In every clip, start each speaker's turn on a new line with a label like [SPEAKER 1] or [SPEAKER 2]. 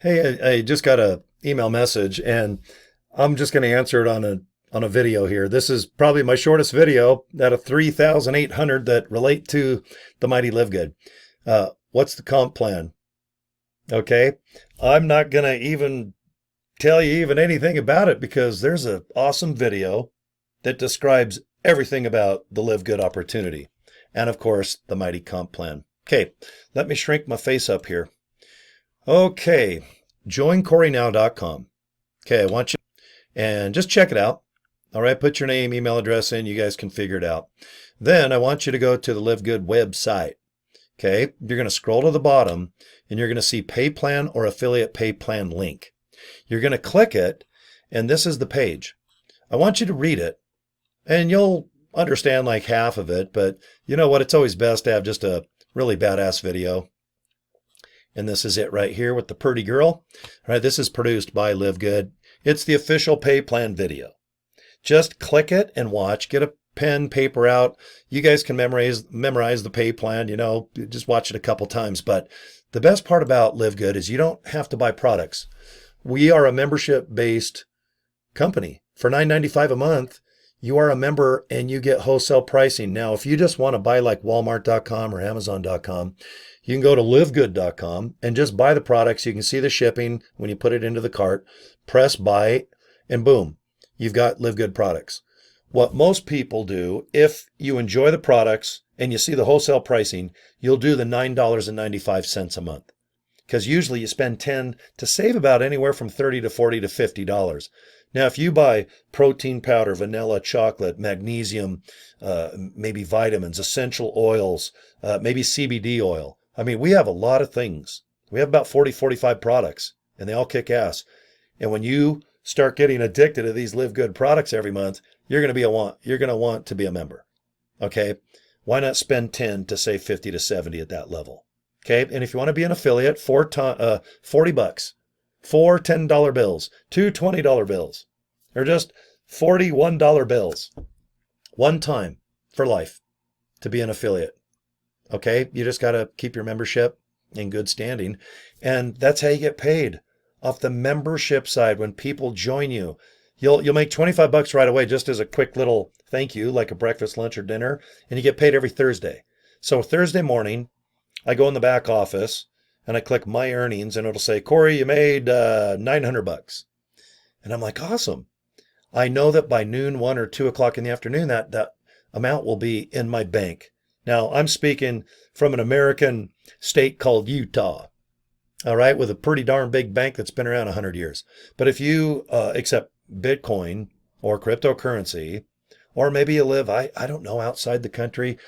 [SPEAKER 1] Hey, I just got a email message and I'm just going to answer it on a video here. This is probably my shortest video out of 3,800 that relate to the mighty Live Good. What's the comp plan? Okay. I'm not going to even tell you even anything about it because there's an awesome video that describes everything about the Live Good opportunity. And of course, the mighty comp plan. Okay. Let me shrink my face up here. Okay, joincorynow.com. Okay, I want you and just check it out. All right, put your name, email address in. You guys can figure it out. Then I want you to go to the Live Good website. Okay, you're going to scroll to the bottom and you're going to see pay plan or affiliate pay plan link. You're going to click it and this is the page. I want you to read it and you'll understand like half of it, but you know what? It's always best to have just a really badass video. And this is it right here with the pretty girl. All right, this is produced by Live Good. It's the official pay plan video. Just click it and watch. Get a pen, paper out. You guys can memorize the pay plan, just watch it a couple times. But the best part about Live Good is you don't have to buy products. We are a membership-based company. For $9.95 a month, you are a member and you get wholesale pricing. Now, if you just want to buy like Walmart.com or Amazon.com, you can go to livegood.com and just buy the products. You can see the shipping when you put it into the cart, press buy, and boom, you've got Live Good products. What most people do, if you enjoy the products and you see the wholesale pricing, you'll do the $9.95 a month. Because usually you spend 10 to save about anywhere from 30 to 40 to $50. Now, if you buy protein powder, vanilla, chocolate, magnesium, maybe vitamins, essential oils, maybe CBD oil. I mean, we have a lot of things. We have about 40, 45 products, and they all kick ass. And when you start getting addicted to these Live Good products every month, you're going to want to be a member. Okay? Why not spend 10 to save 50 to 70 at that level? Okay? And if you want to be an affiliate, $40, 4 $10 bills, 2 $20 bills, or just 41 $1 bills. One time for life to be an affiliate. Okay, you just got to keep your membership in good standing. And that's how you get paid off the membership side. When people join you, you'll make $25 right away just as a quick little thank you, like a breakfast, lunch, or dinner. And you get paid every Thursday. So Thursday morning, I go in the back office and I click my earnings and it'll say, Cory, you made $900. And I'm like, awesome. I know that by noon, 1 or 2 o'clock in the afternoon, that amount will be in my bank. Now, I'm speaking from an American state called Utah, all right, with a pretty darn big bank that's been around 100 years. But if you accept Bitcoin or cryptocurrency, or maybe you live, I don't know, outside the country,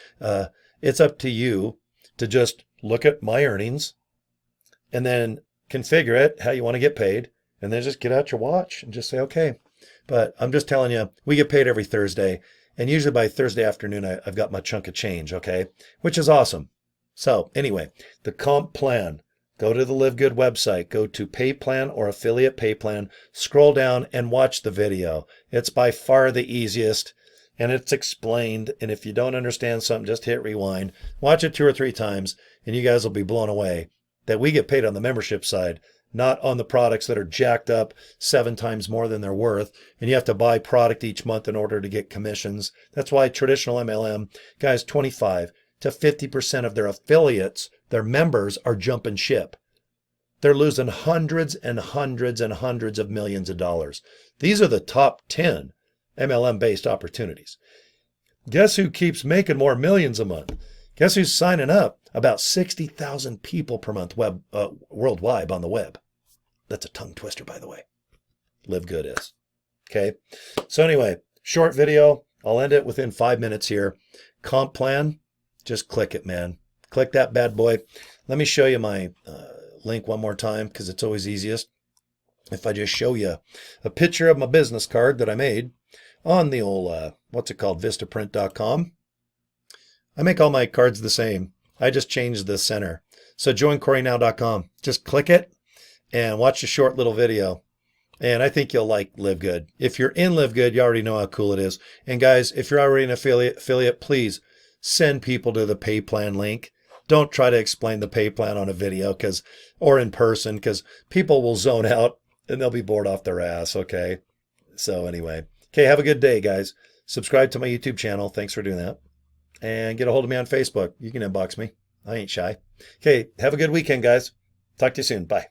[SPEAKER 1] it's up to you to just look at my earnings and then configure it how you want to get paid, and then just get out your watch and just say, okay. But I'm just telling you, we get paid every Thursday. And usually by Thursday afternoon, I've got my chunk of change, okay? Which is awesome. So anyway, the comp plan. Go to the Live Good website. Go to pay plan or affiliate pay plan. Scroll down and watch the video. It's by far the easiest. And it's explained. And if you don't understand something, just hit rewind. Watch it 2 or 3 times. And you guys will be blown away that we get paid on the membership side, not on the products that are jacked up 7 times more than they're worth. And you have to buy product each month in order to get commissions. That's why traditional MLM, guys, 25 to 50% of their affiliates, their members, are jumping ship. They're losing hundreds and hundreds and hundreds of millions of dollars. These are the top 10 MLM-based opportunities. Guess who keeps making more millions a month? Guess who's signing up? About 60,000 people per month worldwide on the web. That's a tongue twister, by the way. Live Good is. Okay. So anyway, short video. I'll end it within 5 minutes here. Comp plan. Just click it, man. Click that bad boy. Let me show you my link one more time because it's always easiest if I just show you a picture of my business card that I made on the old, Vistaprint.com. I make all my cards the same. I just changed the center. So joincorynow.com. Just click it and watch a short little video. And I think you'll like Live Good. If you're in Live Good, you already know how cool it is. And guys, if you're already an affiliate, please send people to the pay plan link. don't try to explain the pay plan on a video or in person, because people will zone out and they'll be bored off their ass. Okay. So anyway, okay. Have a good day, guys. Subscribe to my YouTube channel. Thanks for doing that. And get a hold of me on Facebook. You can inbox me. I ain't shy. Okay. Have a good weekend, guys. Talk to you soon. Bye.